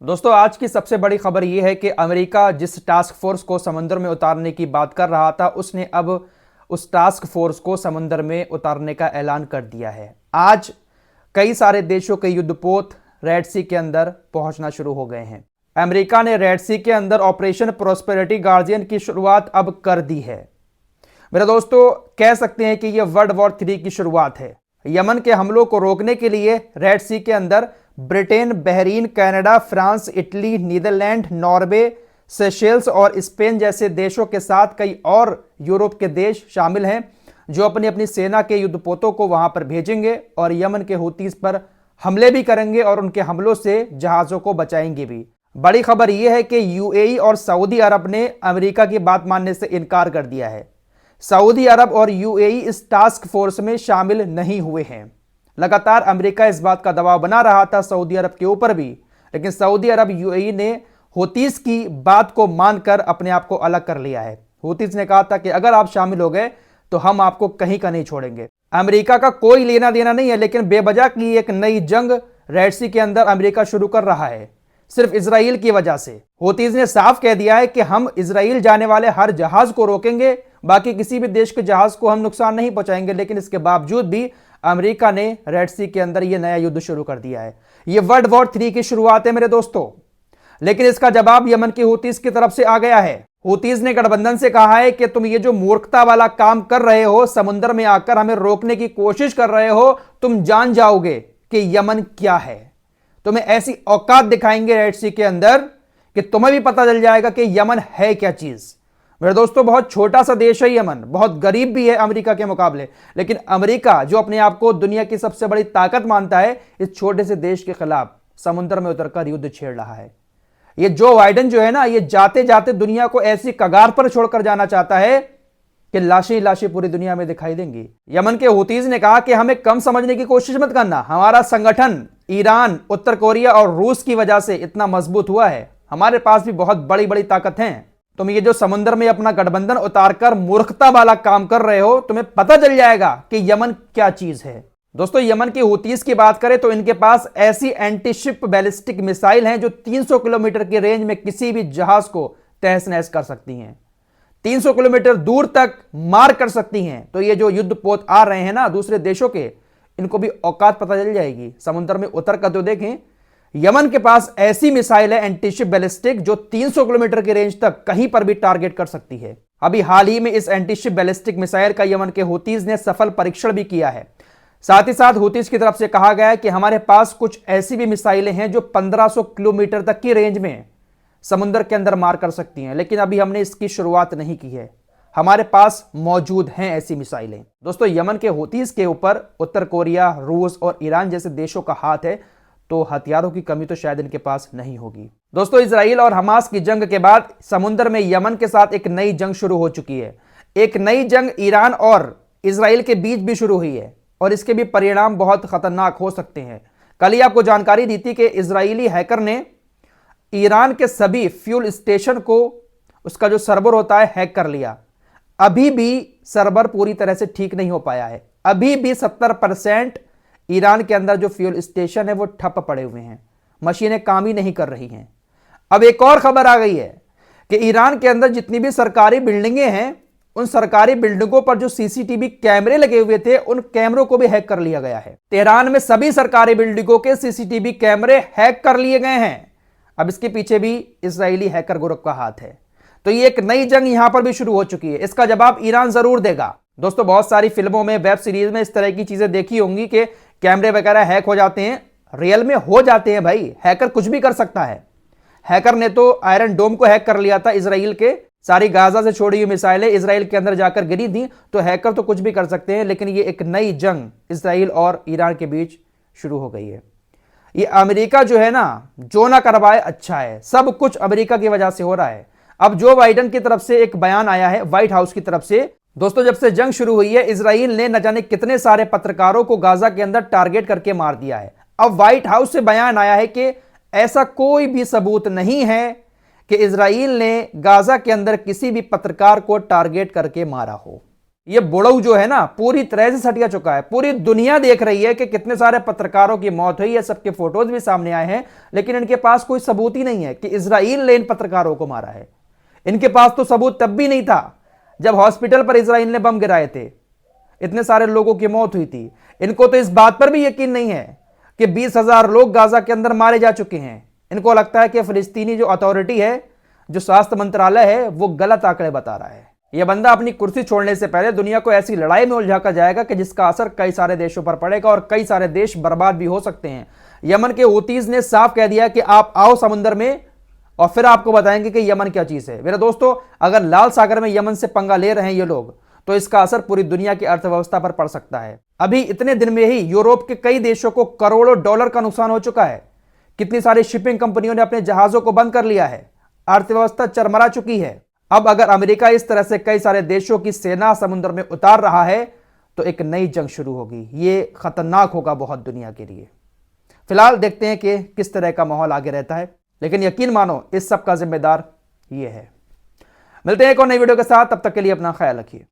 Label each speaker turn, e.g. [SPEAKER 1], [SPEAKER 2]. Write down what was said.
[SPEAKER 1] दोस्तों, आज की सबसे बड़ी खबर यह है कि अमेरिका जिस टास्क फोर्स को समुद्र में उतारने की बात कर रहा था, उसने अब उस टास्क फोर्स को समुद्र में उतारने का ऐलान कर दिया है। आज कई सारे देशों के युद्धपोत रेड सी के अंदर पहुंचना शुरू हो गए हैं। अमेरिका ने रेड सी के अंदर ऑपरेशन प्रोस्पेरिटी गार्जियन की शुरुआत अब कर दी है। मेरे दोस्तों, कह सकते हैं कि यह वर्ल्ड वॉर 3 की शुरुआत है। यमन के हमलों को रोकने के लिए रेड सी के अंदर Britain, Bahrain, Canada, France, Italy, Netherland, Norway, Seychelles और स्पेन जैसे देशों के साथ कई और यूरोप के देश शामिल हैं, जो अपनी अपनी सेना के युद्धपोतों को वहां पर भेजेंगे और यमन के हुतीस पर हमले भी करेंगे और उनके हमलों से जहाजों को बचाएंगे भी। बड़ी खबर यह है कि यूएई और सऊदी अरब ने अमेरिका की बात मानने से इनकार कर दिया है। सऊदी अरब और यूएई इस टास्क फोर्स में शामिल नहीं हुए हैं। लगातार अमेरिका इस बात का दबाव बना रहा था सऊदी अरब के ऊपर भी, लेकिन सऊदी अरब यूएई ने हुतीस की बात को मानकर अपने आप को अलग कर लिया है। हुतीस ने कहा था कि अगर आप शामिल हो गए तो हम आपको कहीं का नहीं छोड़ेंगे। अमेरिका का कोई लेना देना नहीं है, लेकिन बेवजह की एक नई जंग रेड सी के अंदर अमेरिका शुरू कर रहा है, सिर्फ इजराइल की वजह से। हुतीस ने साफ कह दिया है कि हम इजराइल जाने वाले हर जहाज को रोकेंगे, बाकी किसी भी देश के जहाज को हम नुकसान नहीं पहुंचाएंगे। लेकिन इसके बावजूद भी अमेरिका ने रेड सी के अंदर यह नया युद्ध शुरू कर दिया है। यह वर्ल्ड वॉर 3 की शुरुआत है मेरे दोस्तों, लेकिन इसका जवाब यमन की हुतीस की तरफ से आ गया है। हुतीस ने गठबंधन से कहा है कि तुम ये जो मूर्खता वाला काम कर रहे हो, समुद्र में आकर हमें रोकने की कोशिश कर रहे हो, तुम जान जाओगे कि यमन क्या है। तुम्हें ऐसी औकात दिखाएंगे रेड सी के अंदर कि तुम्हें भी पता चल जाएगा कि यमन है क्या चीज। मेरे दोस्तों, बहुत छोटा सा देश है यमन, बहुत गरीब भी है अमेरिका के मुकाबले, लेकिन अमेरिका जो अपने आप को दुनिया की सबसे बड़ी ताकत मानता है, इस छोटे से देश के खिलाफ समुद्र में उतरकर युद्ध छेड़ रहा है। ये जो बाइडेन जो है ना, ये जाते जाते दुनिया को ऐसी कगार पर छोड़कर जाना चाहता है कि लाशें लाशें पूरी दुनिया में दिखाई देंगी। यमन के हुतीज ने कहा कि हमें कम समझने की कोशिश मत करना। हमारा संगठन ईरान, उत्तर कोरिया और रूस की वजह से इतना मजबूत हुआ है। हमारे पास भी बहुत बड़ी बड़ी ताकत है। तुम ये जो समुद्र में अपना गठबंधन उतारकर मूर्खता वाला काम कर रहे हो, तुम्हें पता चल जाएगा कि यमन क्या चीज है। दोस्तों, यमन की हुतीस की बात करें तो इनके पास ऐसी एंटी शिप बैलिस्टिक मिसाइल हैं जो 300 किलोमीटर की रेंज में किसी भी जहाज को तहस नहस कर सकती हैं, 300 किलोमीटर दूर तक मार कर सकती हैं। तो ये जो युद्धपोत आ रहे हैं ना दूसरे देशों के, इनको भी औकात पता चल जाएगी। समुद्र में उतर कर तो देखें, यमन के पास ऐसी मिसाइल है एंटी शिप बैलिस्टिक जो 300 किलोमीटर की रेंज तक कहीं पर भी टारगेट कर सकती है। अभी हाल ही में इस एंटी शिप बैलिस्टिक मिसाइल का यमन के हुतीज ने सफल परीक्षण भी किया है। साथ ही साथ हुतीज की तरफ से कहा गया है कि हमारे पास कुछ ऐसी भी मिसाइलें हैं जो 1500 किलोमीटर तक की रेंज में समुद्र के अंदर मार कर सकती हैं, लेकिन अभी हमने इसकी शुरुआत नहीं की है। हमारे पास मौजूद हैं ऐसी मिसाइलें। दोस्तों, यमन के हुतीज के ऊपर उत्तर कोरिया, रूस और ईरान जैसे देशों का हाथ है, तो हथियारों की कमी तो शायद इनके पास नहीं होगी। दोस्तों, इजराइल और हमास की जंग के बाद समुद्र में यमन के साथ एक नई जंग शुरू हो चुकी है। एक नई जंग ईरान और इजराइल के बीच भी शुरू हुई है और इसके भी परिणाम बहुत खतरनाक हो सकते हैं। कल ही आपको जानकारी दी थी कि इजरायली हैकर ने ईरान के सभी फ्यूल स्टेशन को, उसका जो सर्वर होता है, हैक कर लिया। अभी भी सर्वर पूरी तरह से ठीक नहीं हो पाया है। अभी भी 70% ईरान के अंदर जो फ्यूल स्टेशन है वो ठप पड़े हुए हैं, मशीनें काम ही नहीं कर रही हैं। अब एक और खबर आ गई है कि ईरान के अंदर जितनी भी सरकारी बिल्डिंगें हैं, उन सरकारी बिल्डिंगों पर जो सीसीटीवी कैमरे लगे हुए थे, उन कैमरों को भी हैक कर लिया गया है। तेहरान में सभी सरकारी बिल्डिंगों के सीसीटीवी कैमरे हैक कर लिए गए हैं। अब इसके पीछे भी इजरायली हैकर ग्रुप का हाथ है। तो ये एक नई जंग यहां पर भी शुरू हो चुकी है। इसका जवाब ईरान जरूर देगा। दोस्तों, बहुत सारी फिल्मों में, वेब सीरीज में इस तरह की चीजें देखी होंगी कि कैमरे वगैरह हैक हो जाते हैं। रियल में हो जाते हैं भाई, हैकर कुछ भी कर सकता है। हैकर ने तो आयरन डोम को हैक कर लिया था इजराइल के। सारी गाजा से छोड़ी हुई मिसाइलें इजराइल के अंदर जाकर गिरी थी। तो हैकर तो कुछ भी कर सकते हैं, लेकिन ये एक नई जंग इजराइल और ईरान के बीच शुरू हो गई है। ये अमेरिका जो है ना, जो ना करवाए अच्छा है। सब कुछ अमेरिका की वजह से हो रहा है। अब जो बाइडेन की तरफ से एक बयान आया है, व्हाइट हाउस की तरफ से, दोस्तों, जब से जंग शुरू हुई है, इजराइल ने न जाने कितने सारे पत्रकारों को गाजा के अंदर टारगेट करके मार दिया है। अब व्हाइट हाउस से बयान आया है कि ऐसा कोई भी सबूत नहीं है कि इजराइल ने गाजा के अंदर किसी भी पत्रकार को टारगेट करके मारा हो। ये बुड़ऊ जो है ना पूरी तरह से सटिया चुका है। पूरी दुनिया देख रही है कि कितने सारे पत्रकारों की मौत हुई है, सबके फोटोज भी सामने आए हैं, लेकिन इनके पास कोई सबूत ही नहीं है कि इजराइल ने इन पत्रकारों को मारा है। इनके पास तो सबूत तब भी नहीं था जब हॉस्पिटल पर इजराइल ने बम गिराए थे, इतने सारे लोगों की मौत हुई थी। इनको तो इस बात पर भी यकीन नहीं है कि 20,000 लोग गाजा के अंदर मारे जा चुके हैं। इनको लगता है कि फिलिस्तीनी जो अथॉरिटी है, जो स्वास्थ्य मंत्रालय है, वो गलत आंकड़े बता रहा है। यह बंदा अपनी कुर्सी छोड़ने से पहले दुनिया को ऐसी लड़ाई में उलझाकर जाएगा कि जिसका असर कई सारे देशों पर पड़ेगा और कई सारे देश बर्बाद भी हो सकते हैं। यमन के हूतीज ने साफ कह दिया कि आप आओ समुद्र में और फिर आपको बताएंगे कि यमन क्या चीज है। मेरे दोस्तों, अगर लाल सागर में यमन से पंगा ले रहे हैं ये लोग, तो इसका असर पूरी दुनिया की अर्थव्यवस्था पर पड़ सकता है। अभी इतने दिन में ही यूरोप के कई देशों को करोड़ों डॉलर का नुकसान हो चुका है। कितनी सारी शिपिंग कंपनियों ने अपने जहाजों को बंद कर लिया है। अर्थव्यवस्था चरमरा चुकी है। अब अगर अमेरिका इस तरह से कई सारे देशों की सेना समुद्र में उतार रहा है तो एक नई जंग शुरू होगी। ये खतरनाक होगा बहुत दुनिया के लिए। फिलहाल देखते हैं कि किस तरह का माहौल आगे रहता है, लेकिन यकीन मानो इस सब का जिम्मेदार ये है। मिलते हैं एक और नई वीडियो के साथ, तब तक के लिए अपना ख्याल रखिए।